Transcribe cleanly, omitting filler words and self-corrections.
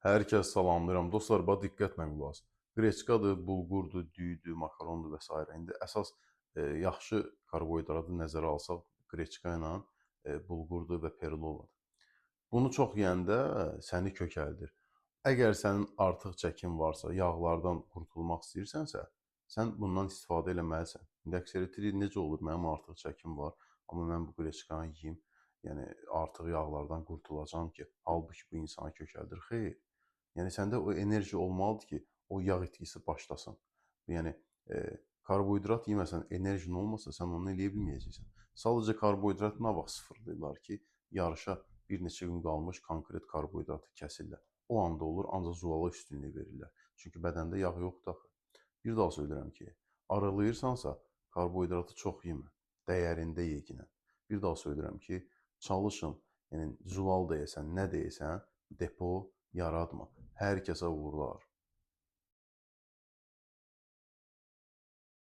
Hər kəs salamlayıram. Dostlar, bax diqqətlə qulaq asın. Qreçkadır, bulqurdur, düyüdür, makarondur və s. İndi əsas yaxşı karbohidratı nəzərə alsaq, qreçka ilə bulqurdur və perlovadır. Bunu çox yeyəndə səni kökəldir. Əgər sənin artıq çəkin varsa, yağlardan qurtulmaq istəyirsənsə, sən bundan istifadə eləməlisən. İndi əksəriyyəti deyir, necə olur, mənim artıq çəkim var, amma mən bu qreçkanı yeyim, yəni artıq yağlardan qurtulacam ki, halbuki bu insanı kökəldir. Xeyr. Yəni səndə o enerji olmalıdır ki, o yağ itkisi başlasın. Yəni karbohidrat yeməsən, enerjin olmasa sən onu eləyə bilməyəcəksən. Sadəcə karbohidrat nə vaxt sıfırlayırlar ki, yarışa bir neçə gün qalmış konkret karbohidratı kəsirlər. O anda olur, ancaq zulala üstünlük verirlər. Çünki bədəndə yağ yoxdur axı. Bir daha söyləyirəm ki, aralayırsansa karbohidratı çox yemə, dəyərində yeginə. Bir daha söyləyirəm ki, çalışın, yəni zulal da yesən, nə də yesən, depo yaratma. Hər kəsə uğurlar.